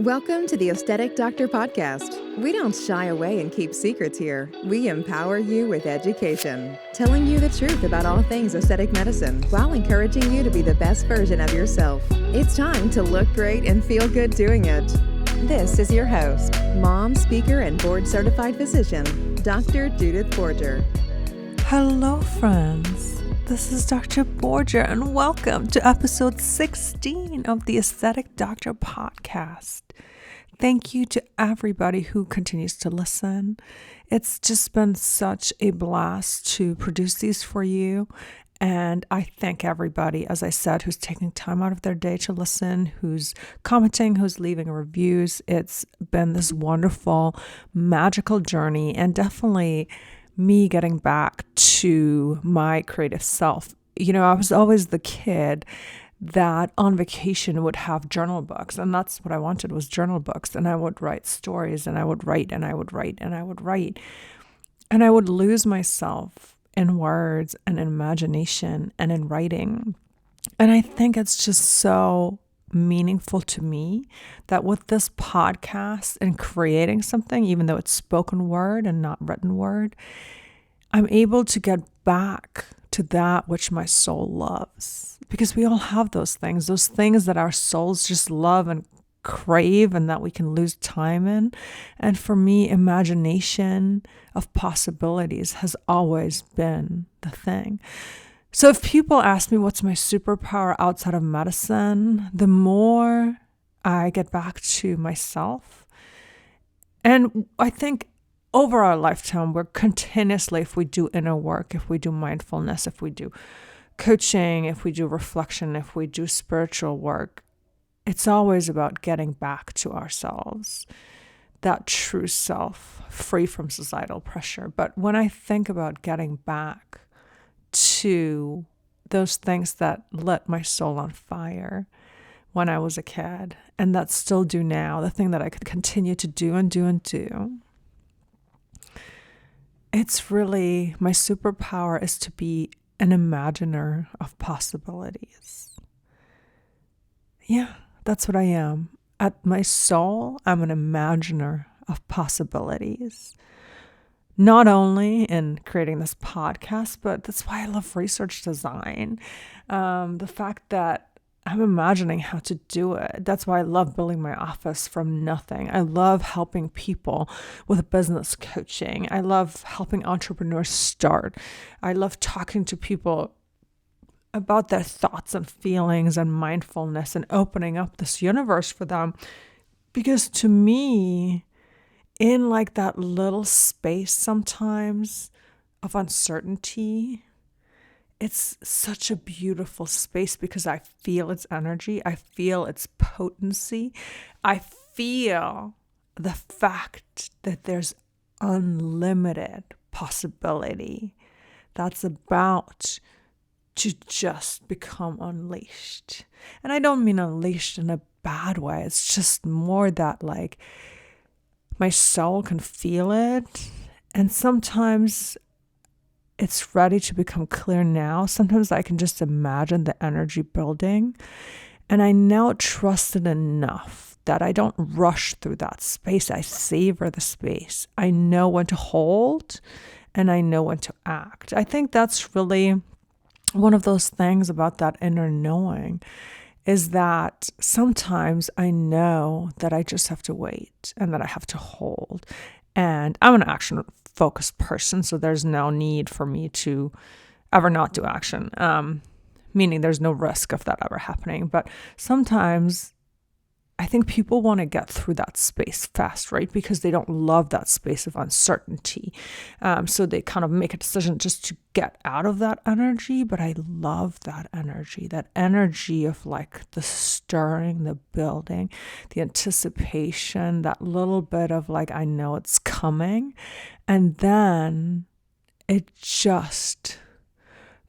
Welcome to the Aesthetic Doctor Podcast. We don't shy away and keep secrets here. We empower you with education, telling you the truth about all things aesthetic medicine while encouraging you to be the best version of yourself. It's time to look great and feel good doing it. This is your host, mom, speaker, and board-certified physician, Dr. Judith Borger. Hello, friends. This is Dr. Borger, and welcome to episode 16 of the Aesthetic Doctor Podcast. Thank you to everybody who continues to listen. It's just been such a blast to produce these for you. And I thank everybody, as I said, who's taking time out of their day to listen, who's commenting, who's leaving reviews. It's been this wonderful, magical journey, and definitely me getting back to my creative self. You know, I was always the kid that on vacation would have journal books, and that's what I wanted, was journal books. And I would write stories, and I would write, and I would write, and I would write, and I would lose myself in words and in imagination and in writing. And I think it's just so meaningful to me that with this podcast and creating something, even though it's spoken word and not written word, I'm able to get back to that which my soul loves. Because we all have those things that our souls just love and crave and that we can lose time in. And for me, imagination of possibilities has always been the thing. So if people ask me what's my superpower outside of medicine, the more I get back to myself. And I think over our lifetime, we're continuously, if we do inner work, if we do mindfulness, if we do coaching, if we do reflection, if we do spiritual work, it's always about getting back to ourselves, that true self, free from societal pressure. But when I think about getting back to those things that lit my soul on fire when I was a kid, and that still do now, the thing that I could continue to do and do and do, it's really, my superpower is to be an imaginer of possibilities. Yeah, that's what I am. At my soul, I'm an imaginer of possibilities. Not only in creating this podcast, but that's why I love research design. The fact that I'm imagining how to do it. That's why I love building my office from nothing. I love helping people with business coaching. I love helping entrepreneurs start. I love talking to people about their thoughts and feelings and mindfulness and opening up this universe for them. Because to me, in like that little space sometimes of uncertainty, it's such a beautiful space because I feel its energy. I feel its potency. I feel the fact that there's unlimited possibility that's about to just become unleashed. And I don't mean unleashed in a bad way. It's just more that like my soul can feel it. And sometimes it's ready to become clear now. Sometimes I can just imagine the energy building. And I now trust it enough that I don't rush through that space. I savor the space. I know when to hold and I know when to act. I think that's really one of those things about that inner knowing, is that sometimes I know that I just have to wait and that I have to hold. And I'm an action-focused person, so there's no need for me to ever not do action, meaning there's no risk of that ever happening. But sometimes I think people want to get through that space fast, right? Because they don't love that space of uncertainty. So they kind of make a decision just to get out of that energy. But I love that energy of like the stirring, the building, the anticipation, that little bit of like, I know it's coming. And then it just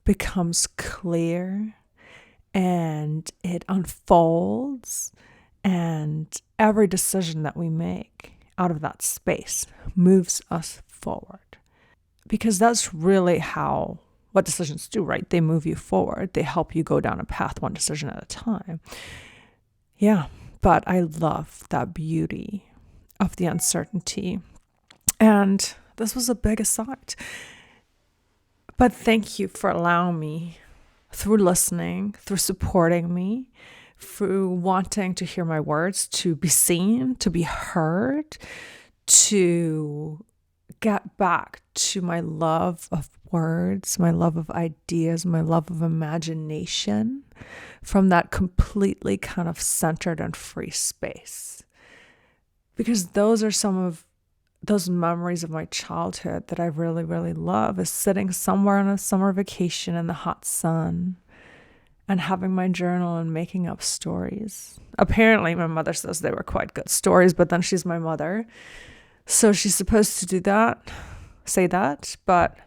becomes clear and it unfolds. And every decision that we make out of that space moves us forward. Because that's really what decisions do, right? They move you forward. They help you go down a path one decision at a time. Yeah, But I love that beauty of the uncertainty. And this was a big aside. But thank you for allowing me, through listening, through supporting me, through wanting to hear my words, to be seen, to be heard, to get back to my love of words, my love of ideas, my love of imagination from that completely kind of centered and free space. Because those are some of those memories of my childhood that I really, really love, is sitting somewhere on a summer vacation in the hot sun and having my journal and making up stories. Apparently, my mother says they were quite good stories, but then she's my mother. So she's supposed to do that, say that. But,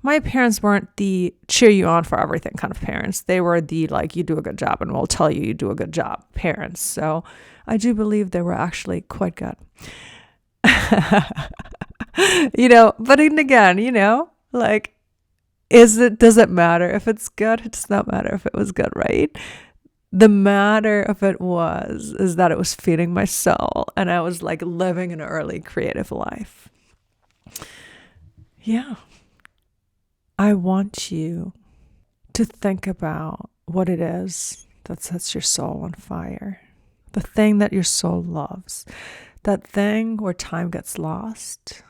my parents weren't the cheer you on for everything kind of parents. They were the, like, you do a good job and we'll tell you do a good job parents. So I do believe they were actually quite good. But then again, like, does it matter if it's good? It does not matter if it was good, right? The matter of it is that it was feeding my soul and I was like living an early creative life. Yeah. I want you to think about what it is that sets your soul on fire. The thing that your soul loves. That thing where time gets lost,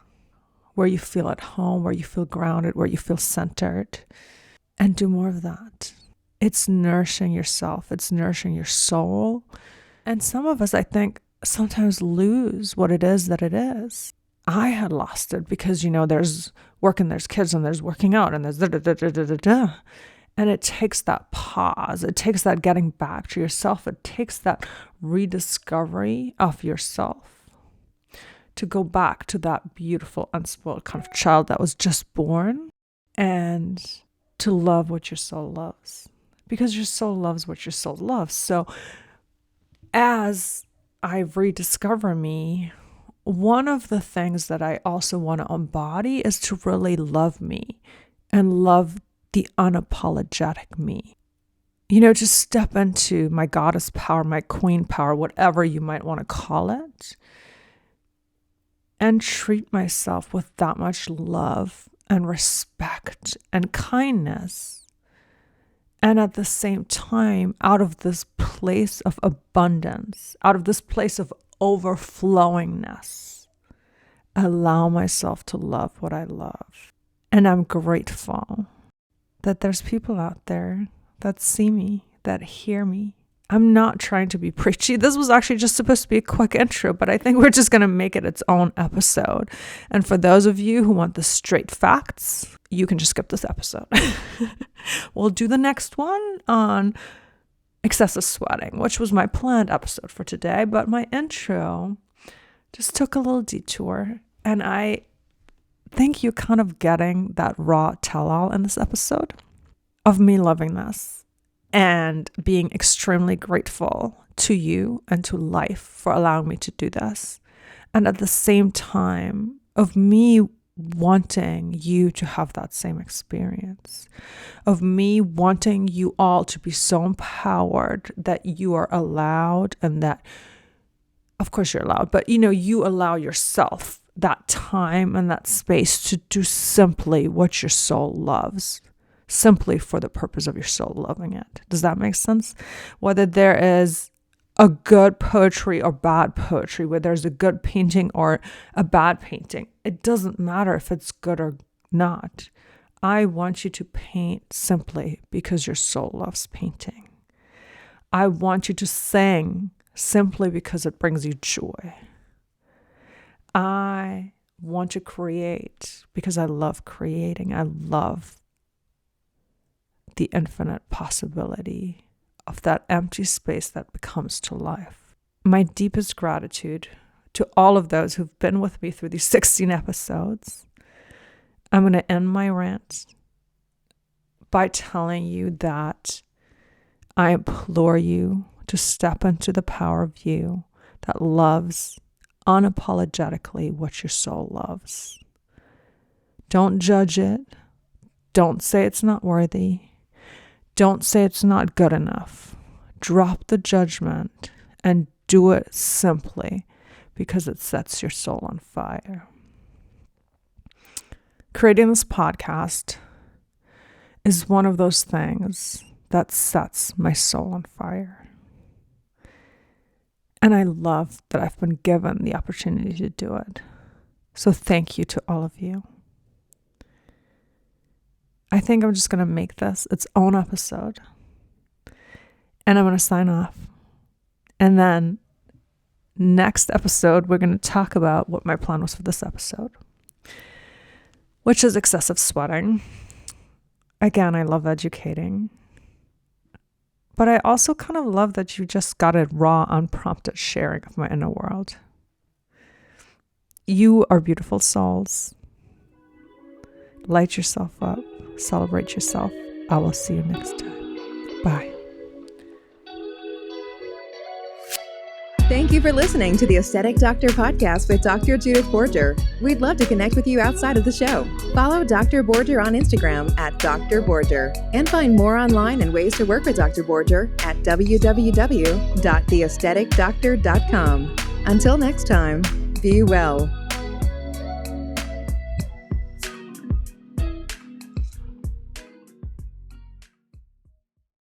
where you feel at home, where you feel grounded, where you feel centered. And do more of that. It's nourishing yourself. It's nourishing your soul. And some of us, I think, sometimes lose what it is that it is. I had lost it because, there's work and there's kids and there's working out and there's da-da-da-da-da-da. And it takes that pause. It takes that getting back to yourself. It takes that rediscovery of yourself to go back to that beautiful, unspoiled kind of child that was just born and to love what your soul loves. Because your soul loves what your soul loves. So as I rediscover me, one of the things that I also want to embody is to really love me and love the unapologetic me. To step into my goddess power, my queen power, whatever you might want to call it, and treat myself with that much love and respect and kindness. And at the same time, out of this place of abundance, out of this place of overflowingness, allow myself to love what I love. And I'm grateful that there's people out there that see me, that hear me. I'm not trying to be preachy. This was actually just supposed to be a quick intro, but I think we're just going to make it its own episode. And for those of you who want the straight facts, you can just skip this episode. We'll do the next one on excessive sweating, which was my planned episode for today, but my intro just took a little detour. And I think you're kind of getting that raw tell-all in this episode of me loving this and being extremely grateful to you and to life for allowing me to do this. And at the same time of me wanting you to have that same experience, of me wanting you all to be so empowered that you are allowed, and that, of course you're allowed, but you allow yourself that time and that space to do simply what your soul loves. Simply for the purpose of your soul loving it. Does that make sense? Whether there is a good poetry or bad poetry, whether there's a good painting or a bad painting, it doesn't matter if it's good or not. I want you to paint simply because your soul loves painting. I want you to sing simply because it brings you joy. I want to create because I love creating. I love the infinite possibility of that empty space that becomes to life. My deepest gratitude to all of those who've been with me through these 16 episodes. I'm going to end my rant by telling you that I implore you to step into the power of you that loves unapologetically what your soul loves. Don't judge it. Don't say it's not worthy. Don't say it's not good enough. drop the judgment and do it simply because it sets your soul on fire. Creating this podcast is one of those things that sets my soul on fire. And I love that I've been given the opportunity to do it. So thank you to all of you. I think I'm just going to make this its own episode. And I'm going to sign off. And then next episode, we're going to talk about what my plan was for this episode, which is excessive sweating. Again, I love educating. But I also kind of love that you just got a raw, unprompted sharing of my inner world. You are beautiful souls. Light yourself up. Celebrate yourself. I will see you next time. Bye. Thank you for listening to the Aesthetic Doctor Podcast with Dr. Judith Borger. We'd love to connect with you outside of the show. Follow Dr. Borger on Instagram at Dr. Borger and find more online and ways to work with Dr. Borger at www.theaestheticdoctor.com. Until next time, be well.